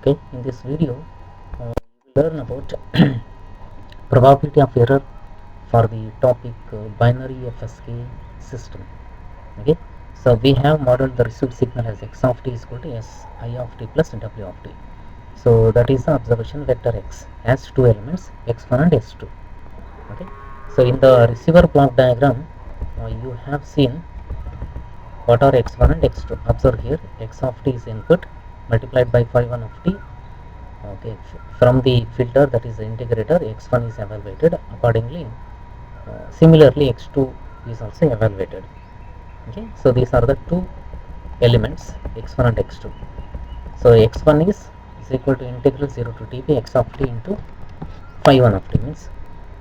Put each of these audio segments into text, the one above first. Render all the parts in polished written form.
Okay, in this video you will learn about probability of error for the topic binary FSK system. Okay, so we have modeled the received signal as x of t is equal to s I of t plus w of t. So that is the observation vector x has two elements x1 and s2. Okay, so in the receiver block diagram you have seen what are x1 and x2. Observe here, x of t is input multiplied by phi 1 of t. Okay, from the filter, that is the integrator, x1 is evaluated accordingly. Similarly, x2 is also evaluated. Okay, so these are the two elements x1 and x2. So x1 is equal to integral 0 to dp x of t into phi 1 of t, means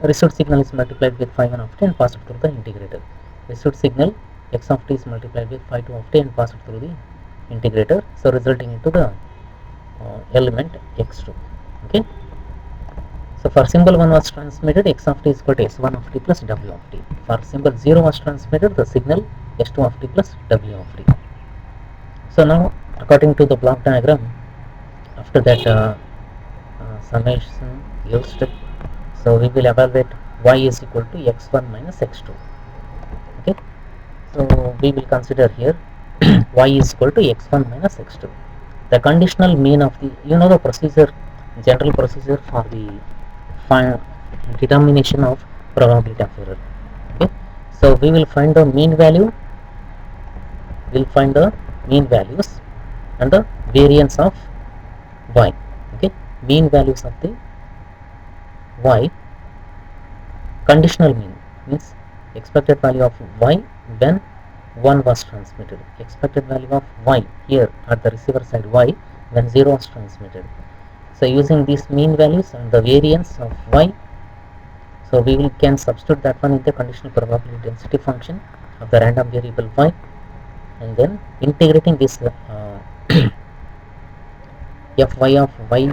received signal is multiplied with phi 1 of t and passed through the integrator. Received signal x of t is multiplied with phi 2 of t and passed through the integrator, so resulting into the element x2. Okay, so for symbol 1 was transmitted, x of t is equal to s1 of t plus w of t. For symbol 0 was transmitted, the signal s2 of t plus w of t. So now, according to the block diagram, after that summation used, so we will evaluate y is equal to x1 minus x2. Okay, so we will consider here y is equal to x1 minus x2. The conditional mean of the, the procedure, general procedure for the determination of probability of error. Okay, so we will find the mean value, we'll find the mean values and the variance of y. Okay, mean values of the y, conditional mean means expected value of y when 1 was transmitted, expected value of y here at the receiver side y when 0 was transmitted. So using these mean values and the variance of y, so we can substitute that one in the conditional probability density function of the random variable y, and then integrating this fy of y,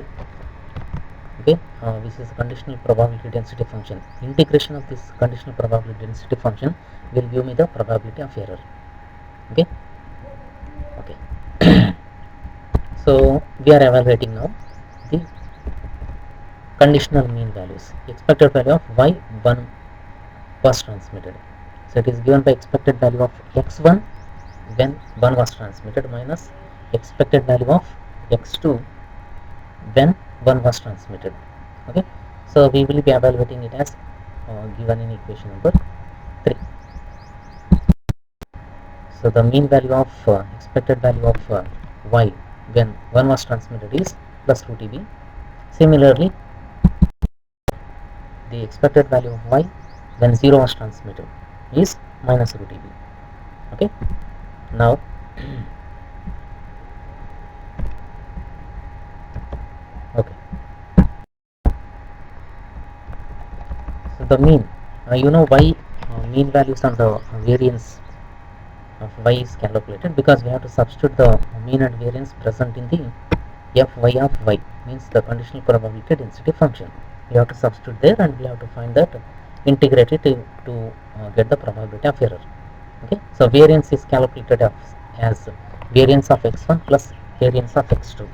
okay, which is conditional probability density function. Integration of this conditional probability density function will give me the probability of error. Okay, okay. So we are evaluating now the conditional mean values. Expected value of y1 was transmitted, so it is given by expected value of x1 when 1 was transmitted minus expected value of x2 when 1 was transmitted. Okay, so we will be evaluating it as given in equation number 3. So the mean value of expected value of y when 1 was transmitted is plus 2 dB. Similarly, the expected value of y when 0 was transmitted is minus 2 dB. Okay, now okay, so the mean, y mean values and the variance of y is calculated because we have to substitute the mean and variance present in the fy of y, means the conditional probability density function. We have to substitute there and we have to find that, integrate it to get the probability of error. Okay, so variance is calculated as variance of x1 plus variance of x2.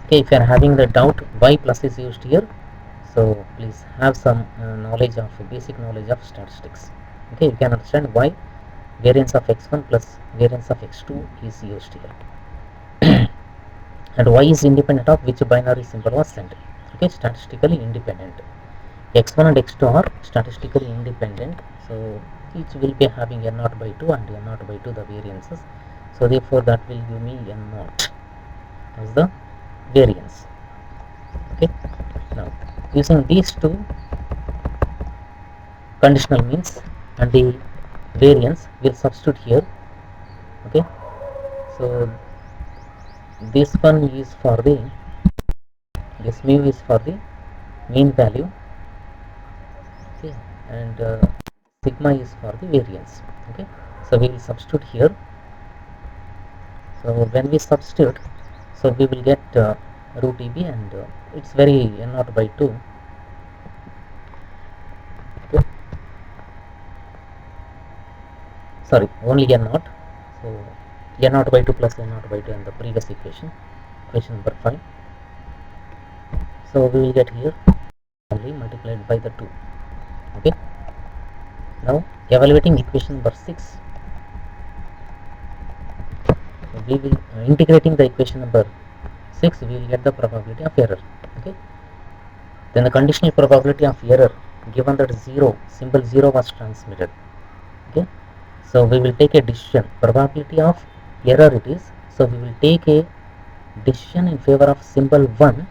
Okay, if you are having the doubt why plus is used here, so please have some knowledge of basic knowledge of statistics. Okay, you can understand why variance of x1 plus variance of x2 is used here. And y is independent of which binary symbol was sent. Okay, statistically independent. X1 and x2 are statistically independent, so each will be having n naught by 2 and n naught by 2 the variances. So therefore that will give me n naught as the variance. Okay, now using these two conditional means and the variance, will substitute here. Okay, so this one is for the, this mu is for the mean value, okay, and sigma is for the variance. Okay, so we will substitute here. So when we substitute, so we will get root dB and it's very n naught by 2. Okay, sorry, only n naught, so n naught by 2 plus n naught by 2 in the previous equation, equation number 5. So we will get here only multiplied by the 2. Okay, now evaluating equation number 6, we will integrating the equation number 6, we will get the probability of error. Okay, then the conditional probability of error, given that 0 symbol 0 was transmitted. Okay, so we will take a decision, probability of error it is, so we will take a decision in favor of symbol 1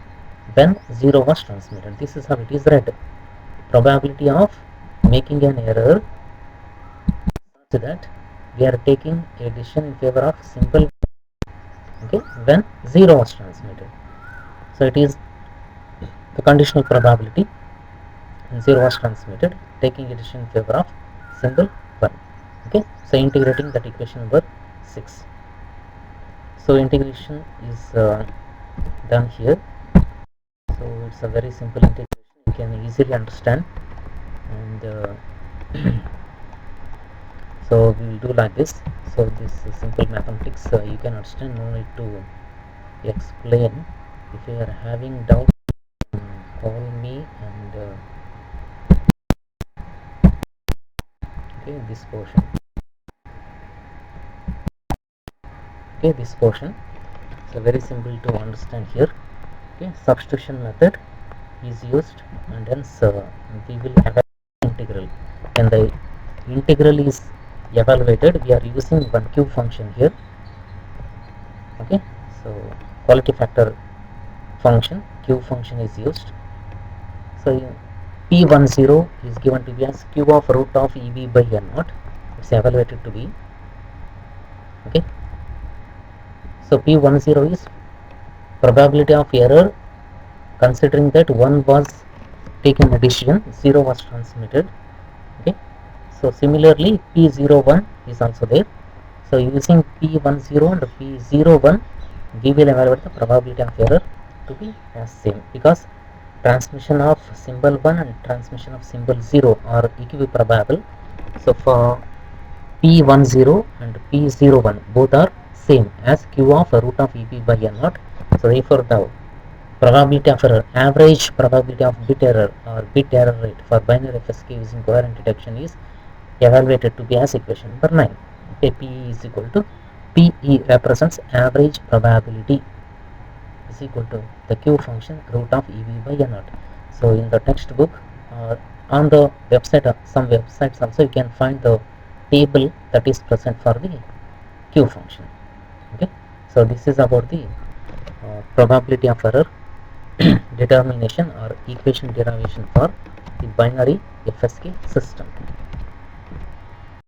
when 0 was transmitted. This is how it is read. Probability of making an error, so that we are taking a decision in favor of symbol, okay, when 0 was transmitted. So it is the conditional probability when 0 was transmitted, taking a decision in favor of symbol 1. Okay, so integrating that equation number 6. So integration is done here. So it's a very simple integration, you can easily understand, and so we will do like this. So this is simple mathematics, you can understand, no need to explain. If you are having doubt, call me, and okay, this portion, okay, this portion, so very simple to understand here. Okay, substitution method is used, and hence we will evaluate integral. When the integral is evaluated, we are using one q function here. Okay, so quality factor function, q function is used. So p10 is given to be as q of root of eb by n naught. It's evaluated to be, okay. So p10 is probability of error, considering that 1 was taken a decision, 0 was transmitted. Okay, so similarly p01 is also there. So using p10 and p01, we will evaluate the probability of error to be as same, because transmission of symbol 1 and transmission of symbol 0 are equiprobable. So for p10 and p01 both are same as q of root of eb by n naught. So therefore the probability of error, average probability of bit error or bit error rate for binary FSK using coherent detection is evaluated to be as equation number 9. Okay, P is equal to, PE represents average probability, is equal to the Q function root of EV by N naught. So in the textbook or on the website, some websites also, you can find the table that is present for the Q function. Okay, so this is about the probability of error determination or equation derivation for the binary FSK system.